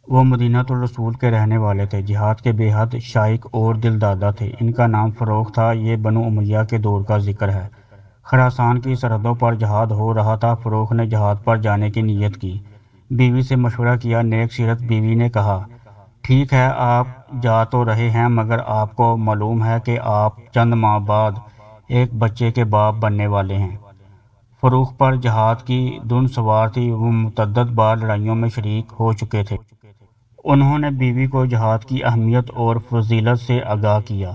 وہ مدینۃ الرسول کے رہنے والے تھے، جہاد کے بے حد شائق اور دل دادا تھے۔ ان کا نام فروخ تھا۔ یہ بنو امیہ کے دور کا ذکر ہے۔ خراسان کی سرحدوں پر جہاد ہو رہا تھا۔ فروخ نے جہاد پر جانے کی نیت کی، بیوی سے مشورہ کیا۔ نیک سیرت بیوی نے کہا، ٹھیک ہے آپ جا تو رہے ہیں، مگر آپ کو معلوم ہے کہ آپ چند ماہ بعد ایک بچے کے باپ بننے والے ہیں۔ فروخ پر جہاد کی دھن سوار تھی، وہ متعدد بار لڑائیوں میں شریک ہو چکے تھے۔ انہوں نے بیوی کو جہاد کی اہمیت اور فضیلت سے آگاہ کیا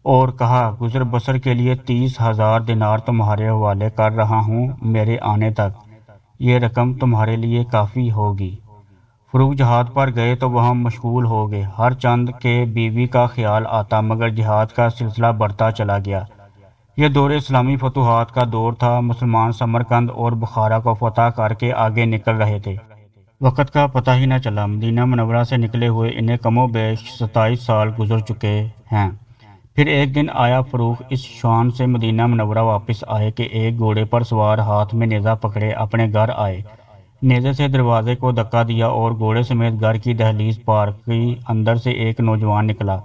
اور کہا، گزر بسر کے لیے 30,000 دینار تمہارے حوالے کر رہا ہوں، میرے آنے تک یہ رقم تمہارے لیے کافی ہوگی۔ فروخ جہاد پر گئے تو وہاں مشغول ہو گئے۔ ہر چند کے بیوی کا خیال آتا، مگر جہاد کا سلسلہ بڑھتا چلا گیا۔ یہ دور اسلامی فتوحات کا دور تھا۔ مسلمان سمرقند اور بخارا کو فتح کر کے آگے نکل رہے تھے۔ وقت کا پتہ ہی نہ چلا۔ مدینہ منورہ سے نکلے ہوئے انہیں کم و بیش 27 سال گزر چکے ہیں۔ پھر ایک دن آیا فروخ اس شان سے مدینہ منورہ واپس آئے کہ ایک گھوڑے پر سوار ہاتھ میں نیزہ پکڑے اپنے گھر آئے۔ نیزے سے دروازے کو دھکا دیا اور گھوڑے سمیت گھر کی دہلیز پار کی۔ اندر سے ایک نوجوان نکلا۔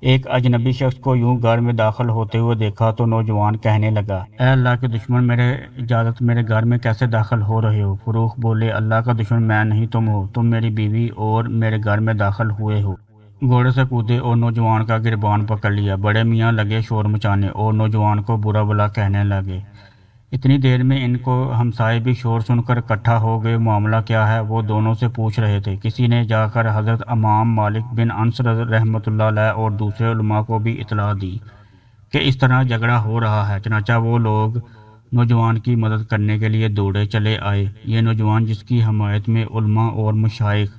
ایک اجنبی شخص کو یوں گھر میں داخل ہوتے ہوئے دیکھا تو نوجوان کہنے لگا، اے اللہ کے دشمن، میرے اجازت میرے گھر میں کیسے داخل ہو رہے ہو؟ فروخ بولے، اللہ کا دشمن میں نہیں تم ہو، تم میری بیوی اور میرے گھر میں داخل ہوئے ہو۔ گھوڑے سے کودے اور نوجوان کا گریبان پکڑ لیا۔ بڑے میاں لگے شور مچانے اور نوجوان کو برا بھلا کہنے لگے۔ اتنی دیر میں ان کو ہمسائے بھی شور سن کر اکٹھا ہو گئے۔ معاملہ کیا ہے وہ دونوں سے پوچھ رہے تھے۔ کسی نے جا کر حضرت امام مالک بن انس رحمۃ اللہ علیہ اور دوسرے علماء کو بھی اطلاع دی کہ اس طرح جھگڑا ہو رہا ہے۔ چنانچہ وہ لوگ نوجوان کی مدد کرنے کے لیے دوڑے چلے آئے۔ یہ نوجوان جس کی حمایت میں علماء اور مشائخ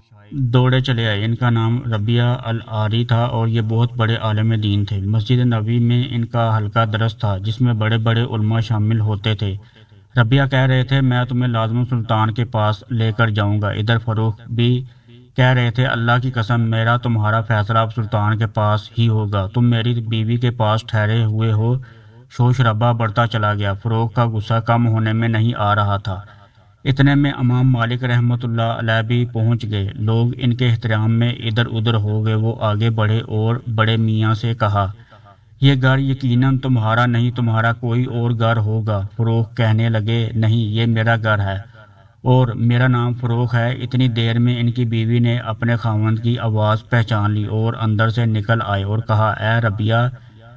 دوڑے چلے آئے، ان کا نام ربیعہ العاری تھا اور یہ بہت بڑے عالم دین تھے۔ مسجد نبوی میں ان کا حلقہ درس تھا جس میں بڑے بڑے علماء شامل ہوتے تھے۔ ربیعہ کہہ رہے تھے، میں تمہیں لازم سلطان کے پاس لے کر جاؤں گا۔ ادھر فروخ بھی کہہ رہے تھے، اللہ کی قسم، میرا تمہارا فیصلہ اب سلطان کے پاس ہی ہوگا، تم میری بیوی کے پاس ٹھہرے ہوئے ہو۔ شور شرابہ بڑھتا چلا گیا۔ فروخ کا غصہ کم ہونے میں نہیں آ رہا تھا۔ اتنے میں امام مالک رحمۃ اللہ علیہ بھی پہنچ گئے۔ لوگ ان کے احترام میں ادھر ادھر ہو گئے۔ وہ آگے بڑھے اور بڑے میاں سے کہا، یہ گھر یقیناً تمہارا نہیں، تمہارا کوئی اور گھر ہوگا۔ فروخ کہنے لگے، نہیں، یہ میرا گھر ہے اور میرا نام فروخ ہے۔ اتنی دیر میں ان کی بیوی نے اپنے خاوند کی آواز پہچان لی اور اندر سے نکل آئے اور کہا، اے ربیعہ،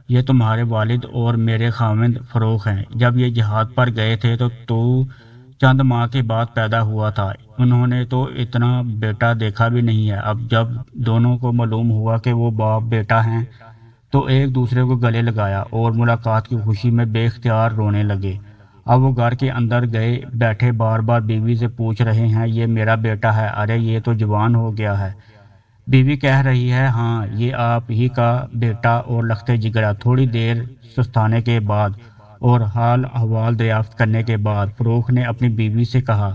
یہ تمہارے والد اور میرے خاوند فروخ ہیں۔ جب یہ جہاد پر گئے تھے تو چند ماہ کے بعد پیدا ہوا تھا۔ انہوں نے تو اتنا بیٹا دیکھا بھی نہیں ہے۔ اب جب دونوں کو معلوم ہوا کہ وہ باپ بیٹا ہیں تو ایک دوسرے کو گلے لگایا اور ملاقات کی خوشی میں بے اختیار رونے لگے۔ اب وہ گھر کے اندر گئے بیٹھے بار بار بیوی سے پوچھ رہے ہیں، یہ میرا بیٹا ہے؟ ارے یہ تو جوان ہو گیا ہے۔ بیوی کہہ رہی ہے، ہاں، یہ آپ ہی کا بیٹا اور لخت جگر۔ تھوڑی دیر سستانے کے بعد اور حال احوال دریافت کرنے کے بعد فروخ نے اپنی بیوی سے کہا،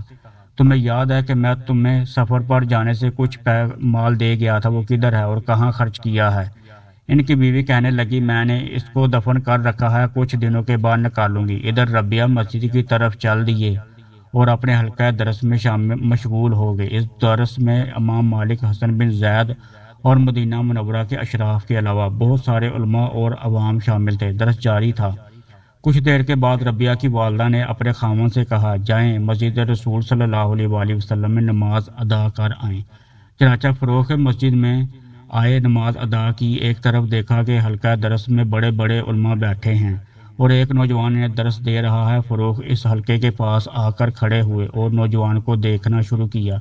تمہیں یاد ہے کہ میں تمہیں سفر پر جانے سے کچھ مال دے گیا تھا، وہ کدھر ہے اور کہاں خرچ کیا ہے؟ ان کی بیوی کہنے لگی، میں نے اس کو دفن کر رکھا ہے، کچھ دنوں کے بعد نکالوں گی۔ ادھر ربیعہ مسجد کی طرف چل دیے اور اپنے حلقہ درس میں مشغول ہو گئے۔ اس درس میں امام مالک، حسن بن زید اور مدینہ منورہ کے اشراف کے علاوہ بہت سارے علماء اور عوام شامل تھے۔ درس جاری تھا۔ کچھ دیر کے بعد ربیعہ کی والدہ نے اپنے خاوند سے کہا، جائیں مسجد رسول صلی اللہ علیہ وآلہ وسلم میں نماز ادا کر آئیں۔ چنانچہ فروخ مسجد میں آئے، نماز ادا کی۔ ایک طرف دیکھا کہ حلقہ درس میں بڑے بڑے علماء بیٹھے ہیں اور ایک نوجوان انہیں درس دے رہا ہے۔ فروخ اس حلقے کے پاس آ کر کھڑے ہوئے اور نوجوان کو دیکھنا شروع کیا۔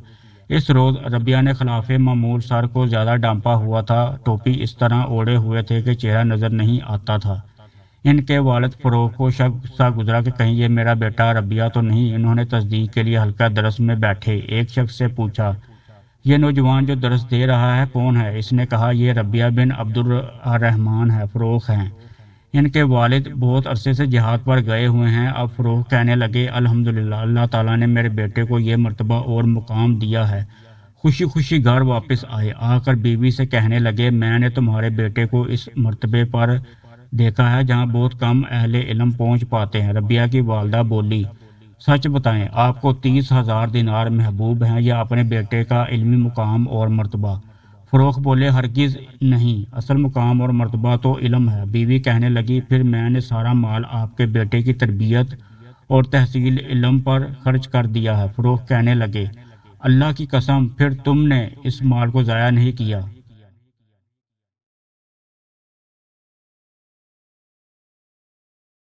اس روز ربیعہ نے خلاف معمول سر کو زیادہ ڈانپا ہوا تھا۔ ٹوپی اس طرح اوڑھے ہوئے تھے کہ چہرہ نظر نہیں آتا تھا۔ ان کے والد فروخ کو شک سا گزرا کہ کہیں یہ میرا بیٹا ربیعہ تو نہیں۔ انہوں نے تصدیق کے لیے حلقہ درس میں بیٹھے ایک شخص سے پوچھا، یہ نوجوان جو درس دے رہا ہے کون ہے؟ اس نے کہا، یہ ربیعہ بن عبد الرحمن ہے، فروخ ہیں۔ ان کے والد بہت عرصے سے جہاد پر گئے ہوئے ہیں۔ اب فروخ کہنے لگے، الحمدللہ، اللہ تعالیٰ نے میرے بیٹے کو یہ مرتبہ اور مقام دیا ہے۔ خوشی خوشی گھر واپس آئے۔ آ کر بیوی سے کہنے لگے، میں نے تمہارے بیٹے کو اس مرتبے پر دیکھا ہے جہاں بہت کم اہل علم پہنچ پاتے ہیں۔ ربیعہ کی والدہ بولی، سچ بتائیں، آپ کو 30,000 دینار محبوب ہیں یا اپنے بیٹے کا علمی مقام اور مرتبہ؟ فروخ بولے، ہرگز نہیں، اصل مقام اور مرتبہ تو علم ہے۔ بیوی کہنے لگی، پھر میں نے سارا مال آپ کے بیٹے کی تربیت اور تحصیل علم پر خرچ کر دیا ہے۔ فروخ کہنے لگے، اللہ کی قسم، پھر تم نے اس مال کو ضائع نہیں کیا؟